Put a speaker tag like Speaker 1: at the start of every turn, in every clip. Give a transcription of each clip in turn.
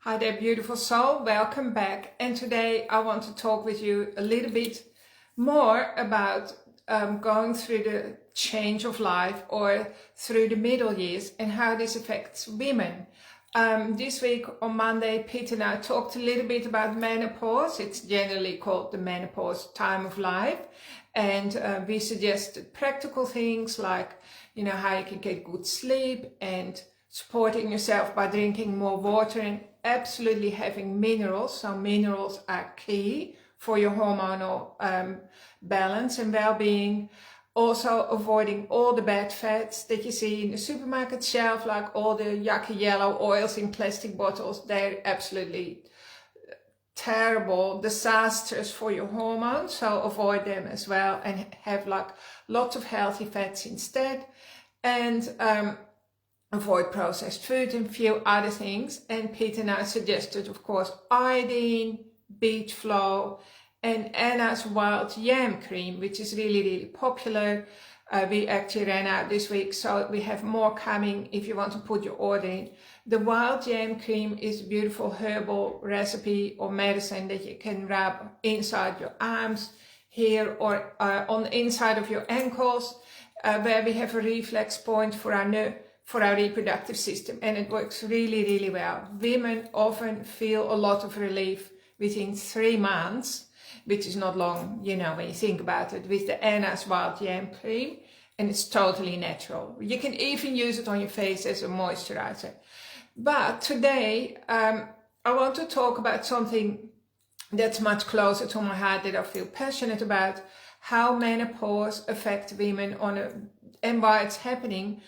Speaker 1: Hi there, beautiful soul. Welcome back. And today I want to talk with you a little bit more about going through the change of life or through the middle years and how this affects women. This week on Monday, Pete and I talked a little bit about menopause. It's generally called the menopause time of life. And we suggested practical things like, how you can get good sleep and supporting yourself by drinking more water and absolutely having minerals. So minerals are key for your hormonal balance and well-being. Also avoiding all the bad fats that you see in the supermarket shelf, like all the yucky yellow oils in plastic bottles. They're absolutely terrible disasters for your hormones, so avoid them as well and have like lots of healthy fats instead. And avoid processed food and a few other things. And Pete and I suggested, of course, iodine, Beetflow, and Anna's wild yam cream, which is really popular. We actually ran out this week, so we have more coming if you want to put your order in. The wild yam cream is a beautiful herbal recipe or medicine that you can rub inside your arms here or on the inside of your ankles, where we have a reflex point for our reproductive system, and it works really well. Women often feel a lot of relief within 3 months, which is not long, when you think about it, with the Anna's wild yam cream, and it's totally natural. You can even use it on your face as a moisturizer. But today, I want to talk about something that's much closer to my heart, that I feel passionate about, how menopause affects women and why it's happening.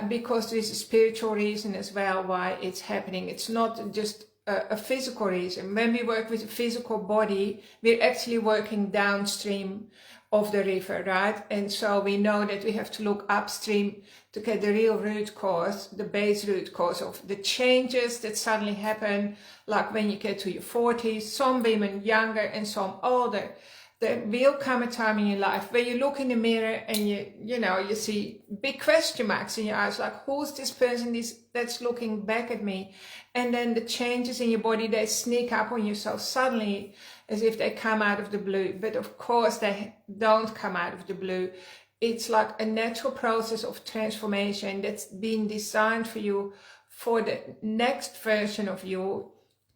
Speaker 1: Because there's a spiritual reason as well why it's happening. It's not just a physical reason. When we work with a physical body, we're actually working downstream of the river, right? And so we know that we have to look upstream to get the real root cause, the base root cause of the changes that suddenly happen, like when you get to your 40s, some women younger and some older. There will come a time in your life where you look in the mirror and you see big question marks in your eyes, like, who's this person that's looking back at me? And then the changes in your body, they sneak up on you so suddenly, as if they come out of the blue. But of course they don't come out of the blue. It's like a natural process of transformation that's been designed for you, for the next version of you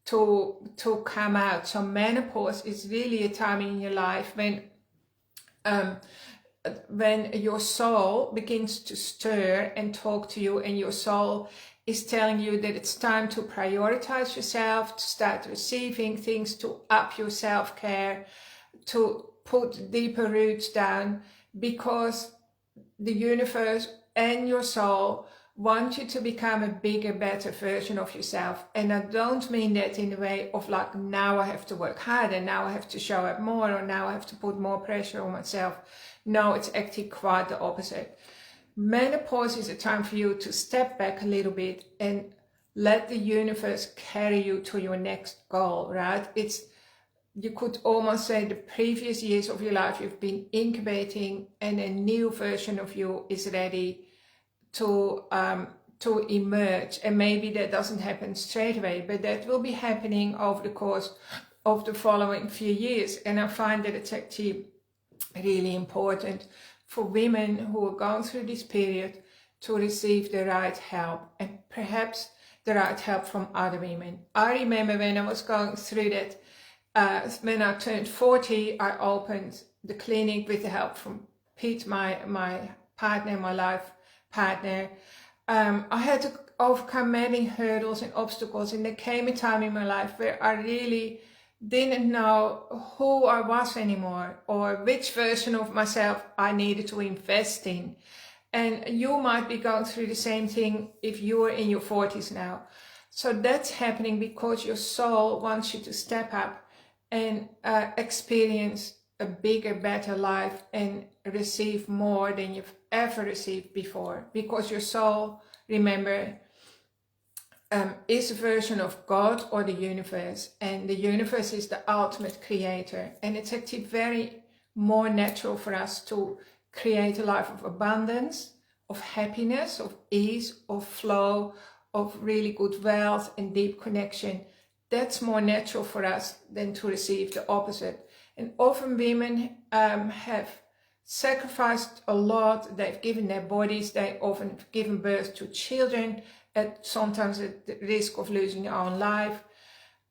Speaker 1: to come out. So menopause is really a time in your life when your soul begins to stir and talk to you, and your soul is telling you that it's time to prioritize yourself, to start receiving things, to up your self-care, to put deeper roots down, because the universe and your soul want you to become a bigger, better version of yourself. And I don't mean that in the way of like, now I have to work harder, now I have to show up more, or now I have to put more pressure on myself. No, it's actually quite the opposite. Menopause is a time for you to step back a little bit and let the universe carry you to your next goal, right? You could almost say the previous years of your life you've been incubating, and a new version of you is ready to emerge. And maybe that doesn't happen straight away, but that will be happening over the course of the following few years. And I find that it's actually really important for women who are going through this period to receive the right help, and perhaps the right help from other women. I remember when I was going through that, when I turned 40, I opened the clinic with the help from Pete, my partner, my life partner. I had to overcome many hurdles and obstacles, and there came a time in my life where I really didn't know who I was anymore, or which version of myself I needed to invest in. And you might be going through the same thing if you are in your 40s now. So that's happening because your soul wants you to step up and experience a bigger, better life and receive more than you've ever received before. Because your soul, remember, is a version of God or the universe, and the universe is the ultimate creator. And it's actually very more natural for us to create a life of abundance, of happiness, of ease, of flow, of really good wealth and deep connection, that's more natural for us than to receive the opposite. And often women have sacrificed a lot. They've given their bodies, they often given birth to children, sometimes at the risk of losing their own life.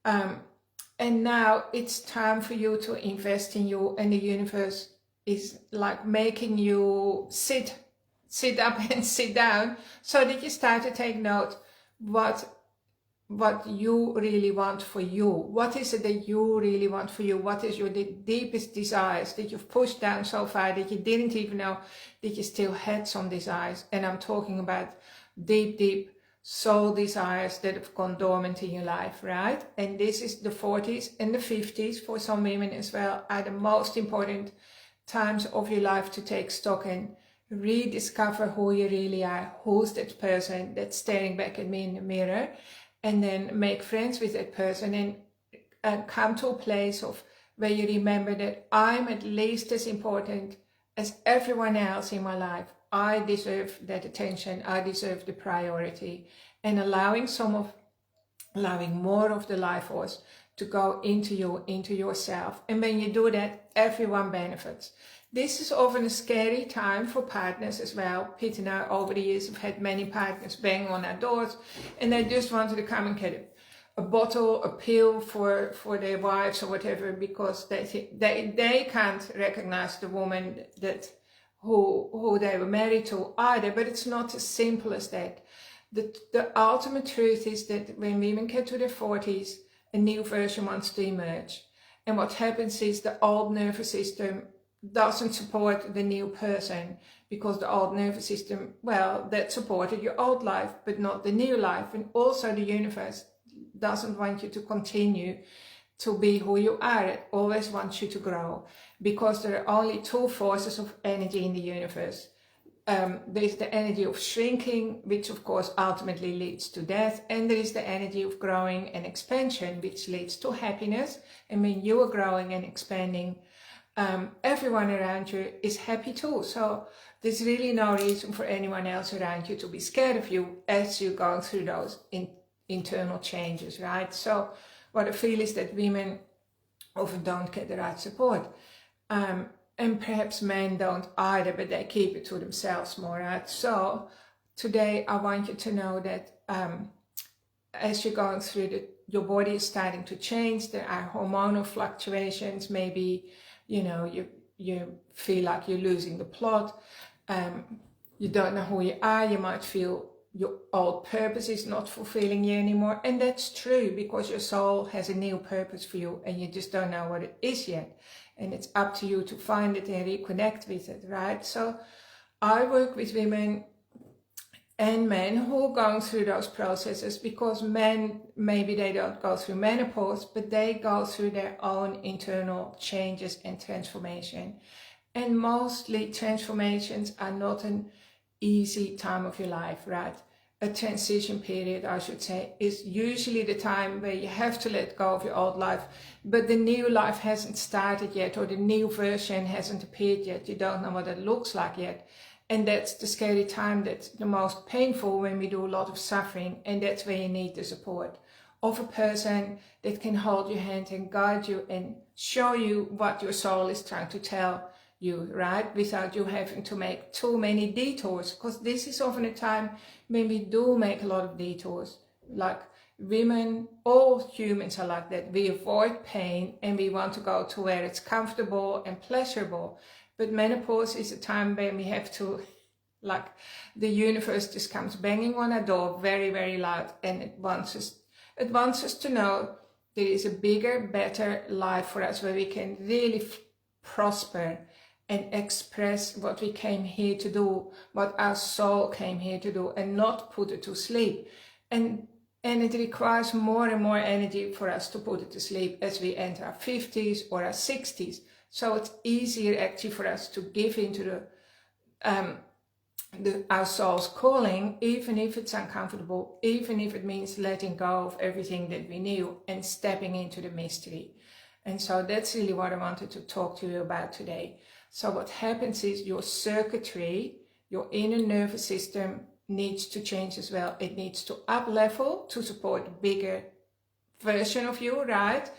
Speaker 1: And now it's time for you to invest in you, and the universe is like making you sit up and sit down, so that you start to take note what you really want for you. What is it that you really want for you? What is your deepest desires that you've pushed down so far that you didn't even know that you still had some desires? And I'm talking about deep soul desires that have gone dormant in your life, right? And this is the 40s and the 50s for some women as well, are the most important times of your life to take stock and rediscover who you really are. Who's that person that's staring back at me in the mirror? And then make friends with that person and come to a place of where you remember that I'm at least as important as everyone else in my life. I deserve that attention. I deserve the priority. And allowing more of the life force to go into you, into yourself. And when you do that, everyone benefits. This is often a scary time for partners as well. Pete and I over the years have had many partners bang on our doors, and they just wanted to come and get a bottle, a pill for their wives or whatever, because they can't recognize the woman who they were married to either. But it's not as simple as that. The ultimate truth is that when women get to their 40s, a new version wants to emerge. And what happens is the old nervous system doesn't support the new person, because the old nervous system, well, that supported your old life, but not the new life. And also the universe doesn't want you to continue to be who you are. It always wants you to grow, because there are only two forces of energy in the universe. There's the energy of shrinking, which of course ultimately leads to death, and there is the energy of growing and expansion, which leads to happiness. And when you are growing and expanding, everyone around you is happy too. So there's really no reason for anyone else around you to be scared of you as you're going through those internal changes, right? So what I feel is that women often don't get the right support. And perhaps men don't either, but they keep it to themselves more, right? So today I want you to know that as you're going through your body is starting to change. There are hormonal fluctuations. Maybe, you feel like you're losing the plot. You don't know who you are. You might feel your old purpose is not fulfilling you anymore. And that's true, because your soul has a new purpose for you and you just don't know what it is yet. And it's up to you to find it and reconnect with it, right? So I work with women and men who are going through those processes, because men, maybe they don't go through menopause, but they go through their own internal changes and transformation. And mostly transformations are not an easy time of your life, right? A transition period, I should say, is usually the time where you have to let go of your old life, but the new life hasn't started yet, or the new version hasn't appeared yet. You don't know what it looks like yet. And that's the scary time, that's the most painful, when we do a lot of suffering. And that's where you need the support of a person that can hold your hand and guide you and show you what your soul is trying to tell you, right? Without you having to make too many detours, because this is often a time when we do make a lot of detours. Like women, all humans are like that. We avoid pain and we want to go to where it's comfortable and pleasurable. But menopause is a time when we have to, like, the universe just comes banging on our door very, very loud, and it wants us to know there is a bigger, better life for us, where we can really prosper and express what we came here to do, what our soul came here to do, and not put it to sleep. And it requires more and more energy for us to put it to sleep as we enter our 50s or our 60s. So it's easier actually for us to give into our soul's calling, even if it's uncomfortable, even if it means letting go of everything that we knew and stepping into the mystery. And so that's really what I wanted to talk to you about today. So what happens is your circuitry, your inner nervous system needs to change as well. It needs to up level to support a bigger version of you, right?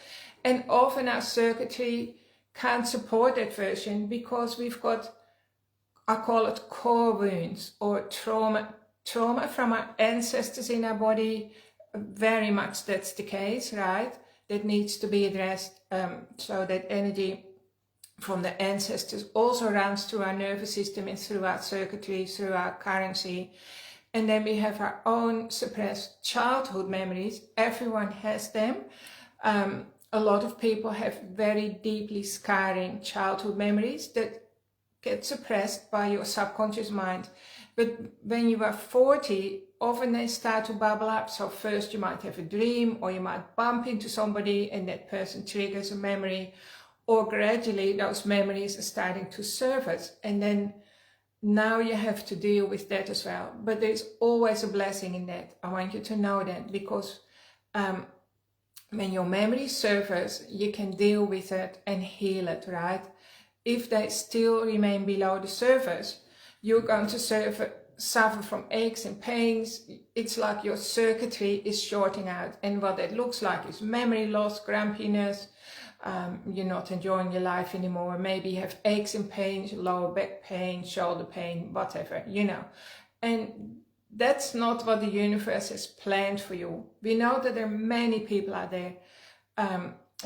Speaker 1: And often our circuitry can't support that version because we've got, I call it core wounds or trauma from our ancestors in our body. Very much that's the case, right? That needs to be addressed, so that energy from the ancestors also runs through our nervous system and through our circuitry, through our currency. And then we have our own suppressed childhood memories. Everyone has them. A lot of people have very deeply scarring childhood memories that get suppressed by your subconscious mind. But when you are 40, often they start to bubble up. So first you might have a dream, or you might bump into somebody and that person triggers a memory, or gradually those memories are starting to surface. And then now you have to deal with that as well. But there's always a blessing in that. I want you to know that, because when your memories surface, you can deal with it and heal it, right? If they still remain below the surface, you're going to suffer from aches and pains. It's like your circuitry is shorting out. And what that looks like is memory loss, grumpiness, you're not enjoying your life anymore. Maybe you have aches and pains, lower back pain, shoulder pain, whatever, you know. And that's not what the universe has planned for you. We know that there are many people out there,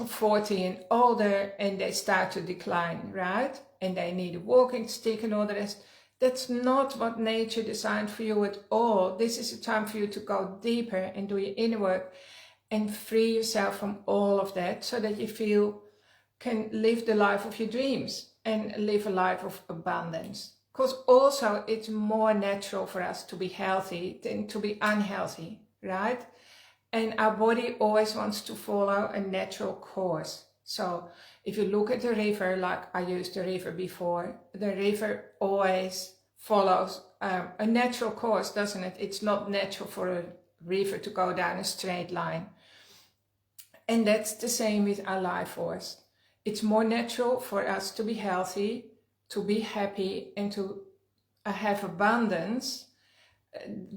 Speaker 1: 40 and older, and they start to decline, right? And they need a walking stick and all the rest. That's not what nature designed for you at all. This is a time for you to go deeper and do your inner work and free yourself from all of that, so that you can live the life of your dreams and live a life of abundance. Because also it's more natural for us to be healthy than to be unhealthy, right? And our body always wants to follow a natural course. So if you look at the river, like I used the river before, the river always follows a natural course, doesn't it? It's not natural for a river to go down a straight line. And that's the same with our life force. It's more natural for us to be healthy, to be happy, and to have abundance.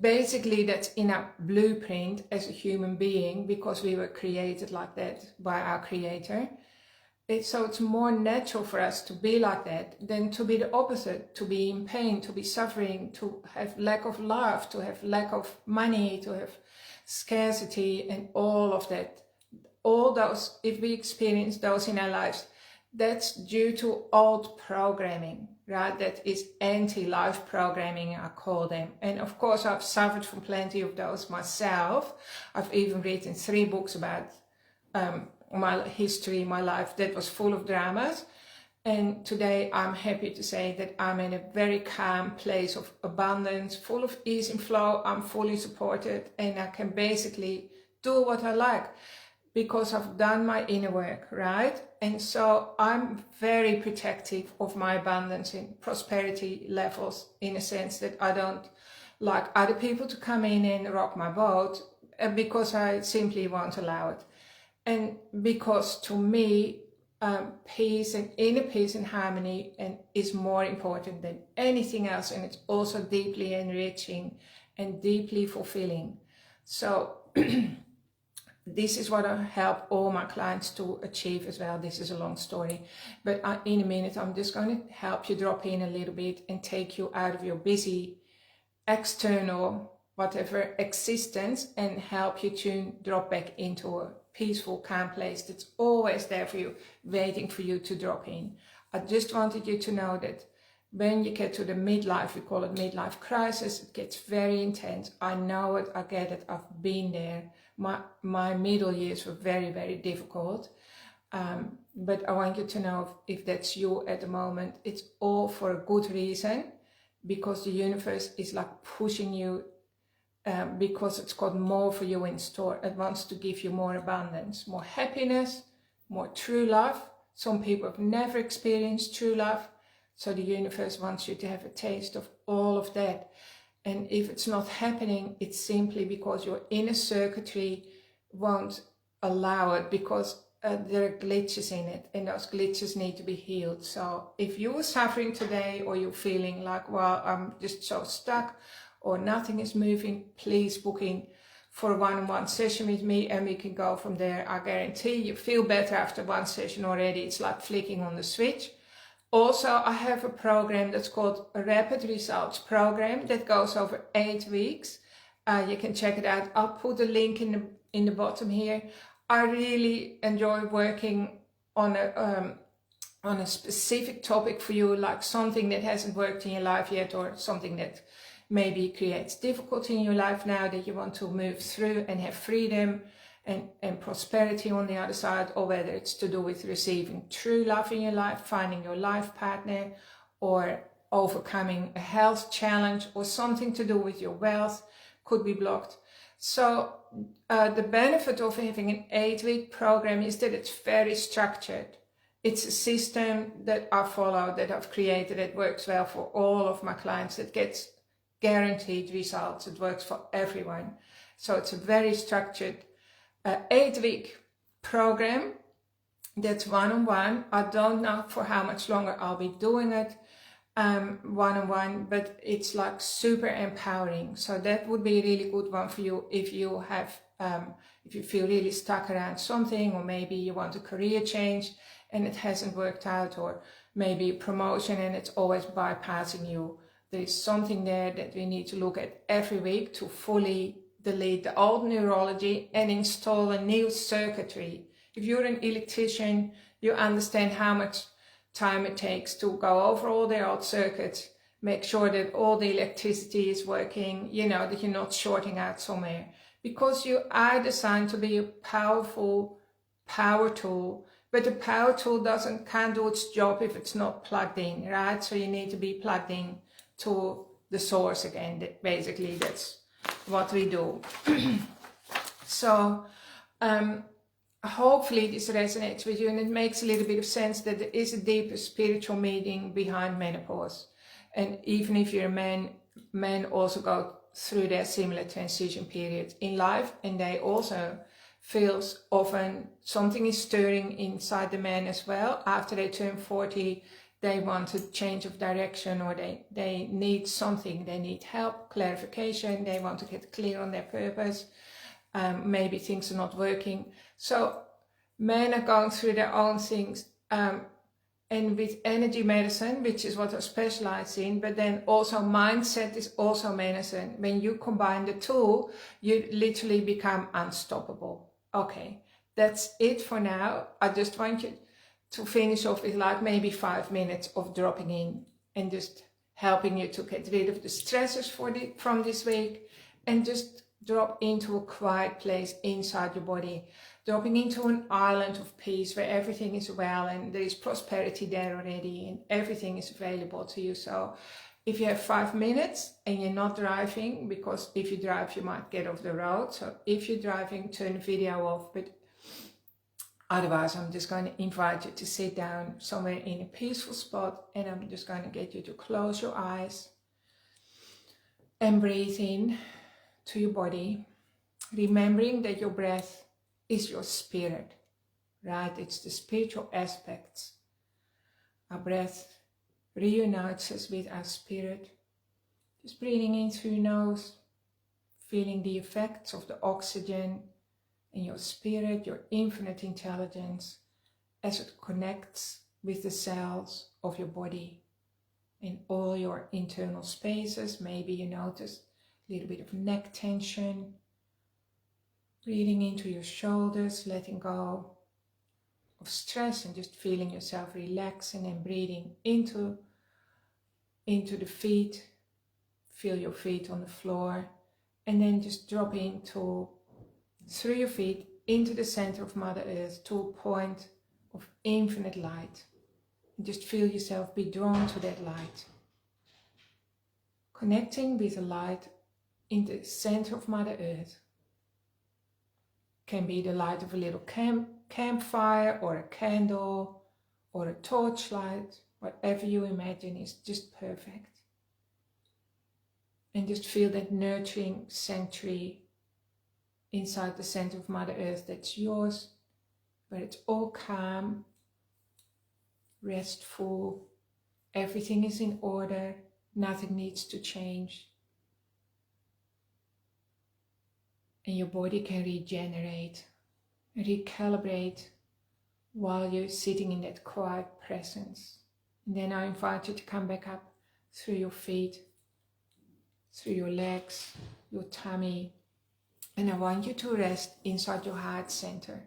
Speaker 1: Basically, that's in our blueprint as a human being, because we were created like that by our creator. So it's more natural for us to be like that than to be the opposite, to be in pain, to be suffering, to have lack of love, to have lack of money, to have scarcity and all of that. All those, if we experience those in our lives, that's due to old programming, right? That is anti-life programming, I call them. And of course, I've suffered from plenty of those myself. I've even written 3 books about my history, my life that was full of dramas. And today I'm happy to say that I'm in a very calm place of abundance, full of ease and flow. I'm fully supported, and I can basically do what I like, because I've done my inner work, right? And so I'm very protective of my abundance and prosperity levels, in a sense that I don't like other people to come in and rock my boat, because I simply won't allow it. And because to me, peace and inner peace and harmony is more important than anything else. And it's also deeply enriching and deeply fulfilling. So this is what I help all my clients to achieve as well. This is a long story, but in a minute, I'm just going to help you drop in a little bit and take you out of your busy external, whatever existence, and help you drop back into a peaceful, calm place that's always there for you, waiting for you to drop in. I just wanted you to know that when you get to the midlife, we call it midlife crisis, it gets very intense. I know it, I get it, I've been there. My middle years were very, very difficult. But I want you to know, if that's you at the moment, it's all for a good reason, because the universe is like pushing you, because it's got more for you in store. It wants to give you more abundance, more happiness, more true love. Some people have never experienced true love. So the universe wants you to have a taste of all of that. And if it's not happening, it's simply because your inner circuitry won't allow it, because there are glitches in it, and those glitches need to be healed. So if you're suffering today, or you're feeling like, well, I'm just so stuck, or nothing is moving, please book in for a one-on-one session with me and we can go from there. I guarantee you feel better after one session already. It's like flicking on the switch. Also, I have a program that's called a Rapid Results Program that goes over 8 weeks. You can check it out. I'll put a link in the bottom here. I really enjoy working on a specific topic for you, like something that hasn't worked in your life yet, or something that maybe creates difficulty in your life now that you want to move through and have freedom and prosperity on the other side, or whether it's to do with receiving true love in your life, finding your life partner, or overcoming a health challenge, or something to do with your wealth could be blocked. So the benefit of having an 8-week program is that it's very structured. It's a system that I follow, that I've created, that works well for all of my clients, that gets guaranteed results. It works for everyone. So it's a very structured 8-week program that's one-on-one. I don't know for how much longer I'll be doing it one-on-one, but it's like super empowering. So that would be a really good one for you if you have if you feel really stuck around something, or maybe you want a career change and it hasn't worked out, or maybe a promotion and it's always bypassing you. There is something there that we need to look at every week to fully delete the old neurology and install a new circuitry. If you're an electrician, you understand how much time it takes to go over all the old circuits, make sure that all the electricity is working, you know, that you're not shorting out somewhere. Because you are designed to be a powerful power tool, but the power tool can't do its job if it's not plugged in, right? So you need to be plugged in to the source again. Basically, that's what we do. So hopefully this resonates with you, and it makes a little bit of sense that there is a deeper spiritual meaning behind menopause. And even if you're a man, men also go through their similar transition period in life, and they also feels often something is stirring inside the man as well. After they turn 40, they want a change of direction, or they need something, they need help, clarification, they want to get clear on their purpose. Maybe things are not working. So men are going through their own things, and with energy medicine, which is what I specialize in, but then also mindset is also medicine. When you combine the two, you literally become unstoppable. Okay, that's it for now. I just want you to finish off with like maybe 5 minutes of dropping in and just helping you to get rid of the stressors from this week, and just drop into a quiet place inside your body, dropping into an island of peace where everything is well and there is prosperity there already and everything is available to you. So if you have 5 minutes and you're not driving, because if you drive you might get off the road, so if you're driving, turn the video off, but otherwise I'm just going to invite you to sit down somewhere in a peaceful spot, and I'm just going to get you to close your eyes and breathe in to your body, remembering that your breath is your spirit, right? It's the spiritual aspects. Our breath reunites us with our spirit. Just breathing in through your nose, feeling the effects of the oxygen in your spirit, your infinite intelligence, as it connects with the cells of your body in all your internal spaces. Maybe you notice a little bit of neck tension. Breathing into your shoulders, letting go of stress and just feeling yourself relax, and then breathing into the feet. Feel your feet on the floor, and then just drop through your feet into the center of Mother Earth, to a point of infinite light. And just feel yourself be drawn to that light. Connecting with the light in the center of Mother Earth. Can be the light of a little campfire, or a candle, or a torchlight. Whatever you imagine is just perfect. And just feel that nurturing sanctuary inside the center of Mother Earth that's yours, where it's all calm, restful, everything is in order, nothing needs to change. and your body can regenerate, recalibrate while you're sitting in that quiet presence. And then I invite you to come back up through your feet, through your legs, your tummy, and I want you to rest inside your heart center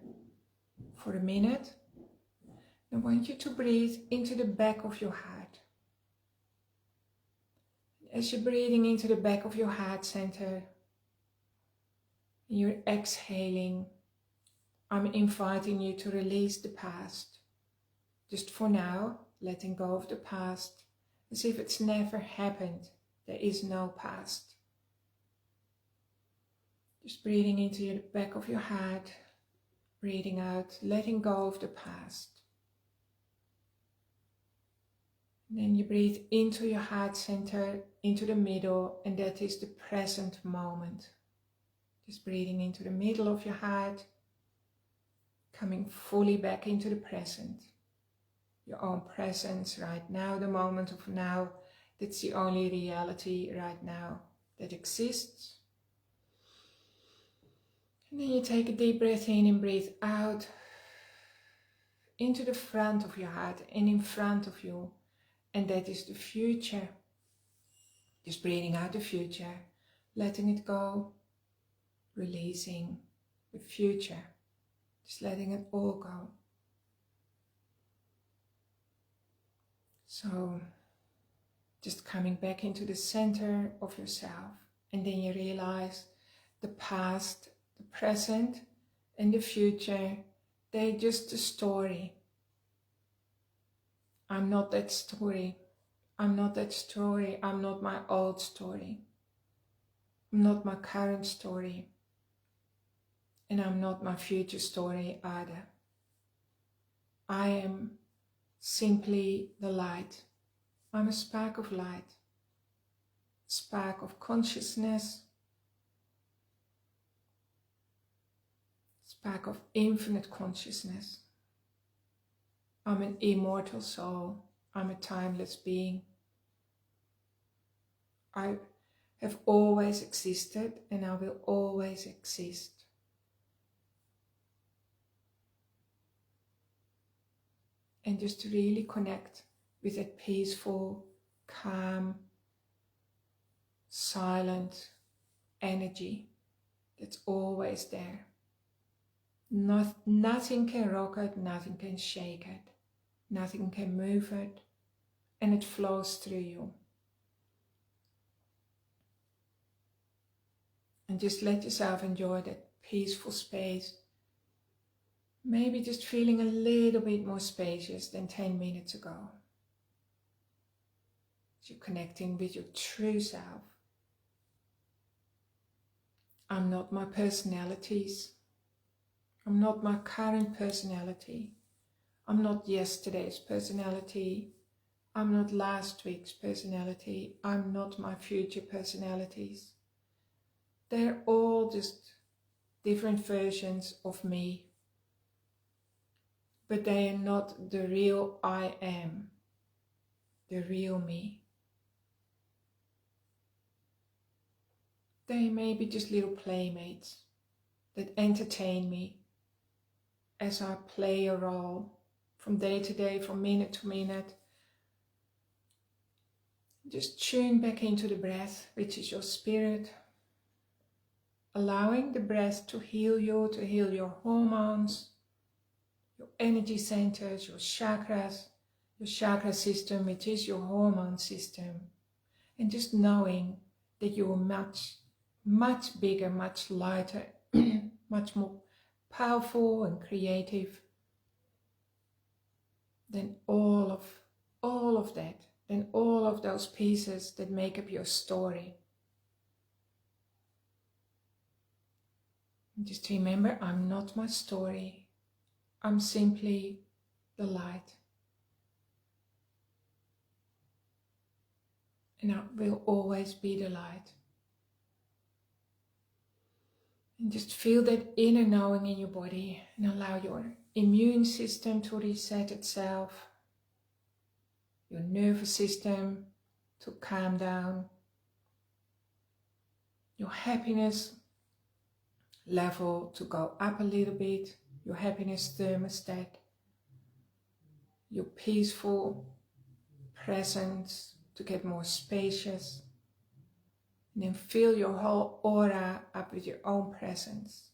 Speaker 1: for a minute. I want you to breathe into the back of your heart. As you're breathing into the back of your heart center, you're exhaling, I'm inviting you to release the past. Just for now, letting go of the past, as if it's never happened. There is no past. Just breathing into the back of your heart, breathing out, letting go of the past. And then you breathe into your heart center, into the middle, and that is the present moment. Just breathing into the middle of your heart, coming fully back into the present. Your own presence right now, the moment of now. That's the only reality right now that exists. And then you take a deep breath in and breathe out into the front of your heart and in front of you. And that is the future. Just breathing out the future, letting it go, releasing the future. Just letting it all go. So, just coming back into the center of yourself. And then you realize the past, the present, and the future, they're just a story. I'm not that story. I'm not that story. I'm not my old story. I'm not my current story. And I'm not my future story either. I am simply the light. I'm a spark of light. Spark of consciousness. Spark of infinite consciousness. I'm an immortal soul. I'm a timeless being. I have always existed and I will always exist. And just to really connect with that peaceful, calm, silent energy that's always there. Nothing can rock it, nothing can shake it, nothing can move it, and it flows through you. And just let yourself enjoy that peaceful space. Maybe just feeling a little bit more spacious than 10 minutes ago. You're connecting with your true self. I'm not my personalities. I'm not my current personality. I'm not yesterday's personality. I'm not last week's personality. I'm not my future personalities. They're all just different versions of me. But they are not the real I am, the real me. They may be just little playmates that entertain me as I play a role from day to day, from minute to minute. Just tune back into the breath, which is your spirit. Allowing the breath to heal you, to heal your hormones, your energy centers, your chakras, your chakra system, which is your hormone system. And just knowing that you're much bigger, much lighter, much more powerful and creative than all of that, than all of those pieces that make up your story. And just remember, I'm not my story. I'm simply the light. And I will always be the light. And just feel that inner knowing in your body and allow your immune system to reset itself, your nervous system to calm down, your happiness level to go up a little bit, your happiness thermostat, your peaceful presence to get more spacious. And then fill your whole aura up with your own presence,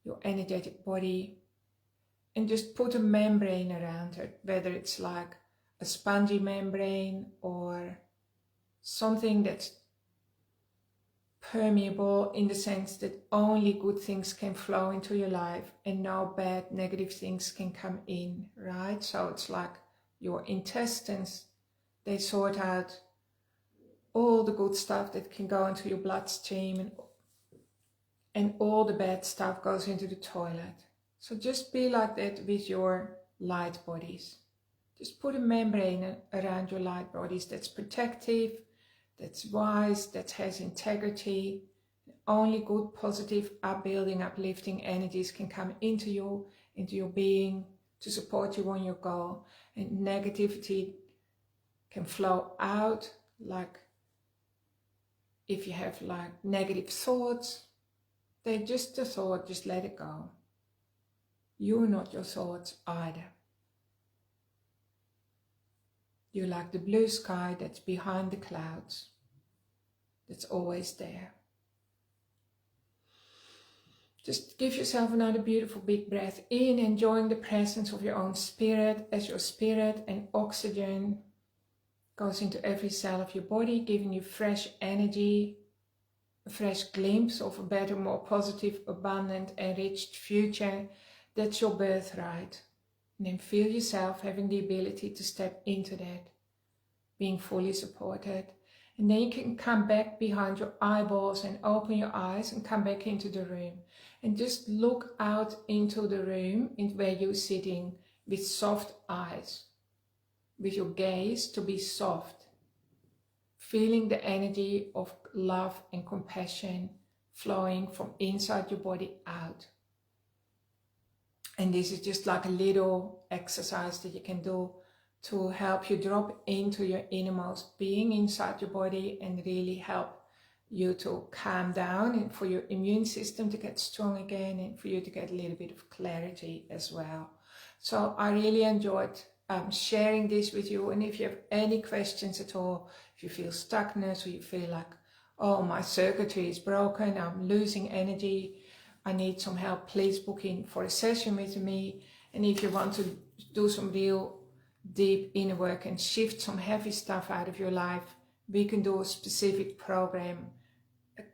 Speaker 1: your energetic body, and just put a membrane around it, whether it's like a spongy membrane or something that's permeable in the sense that only good things can flow into your life and no bad negative things can come in, right? So it's like your intestines, they sort out all the good stuff that can go into your bloodstream, and all the bad stuff goes into the toilet. So just be like that with your light bodies. Just put a membrane around your light bodies that's protective, that's wise, that has integrity. Only good, positive, upbuilding, uplifting energies can come into your being to support you on your goal. And negativity can flow out, like if you have like negative thoughts, they're just a thought, just let it go. You're not your thoughts either. You're like the blue sky that's behind the clouds, that's always there. Just give yourself another beautiful big breath in, enjoying the presence of your own spirit as your spirit and oxygen goes into every cell of your body, giving you fresh energy, a fresh glimpse of a better, more positive, abundant, enriched future. That's your birthright. And then feel yourself having the ability to step into that, being fully supported. And then you can come back behind your eyeballs and open your eyes and come back into the room. And just look out into the room where you're sitting with soft eyes, with your gaze to be soft, feeling the energy of love and compassion flowing from inside your body out. And this is just like a little exercise that you can do to help you drop into your innermost being inside your body and really help you to calm down and for your immune system to get strong again and for you to get a little bit of clarity as well. So I really enjoyed sharing this with you, and if you have any questions at all, if you feel stuckness or you feel like, oh, my circuitry is broken, I'm losing energy, I need some help, please book in for a session with me. And if you want to do some real deep inner work and shift some heavy stuff out of your life, we can do a specific program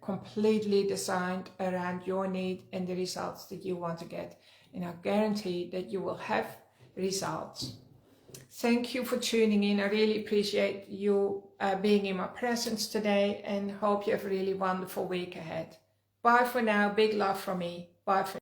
Speaker 1: completely designed around your need and the results that you want to get. And I guarantee that you will have results. Thank you for tuning in. I really appreciate you being in my presence today, and hope you have a really wonderful week ahead. Bye for now. Big love from me. Bye for now.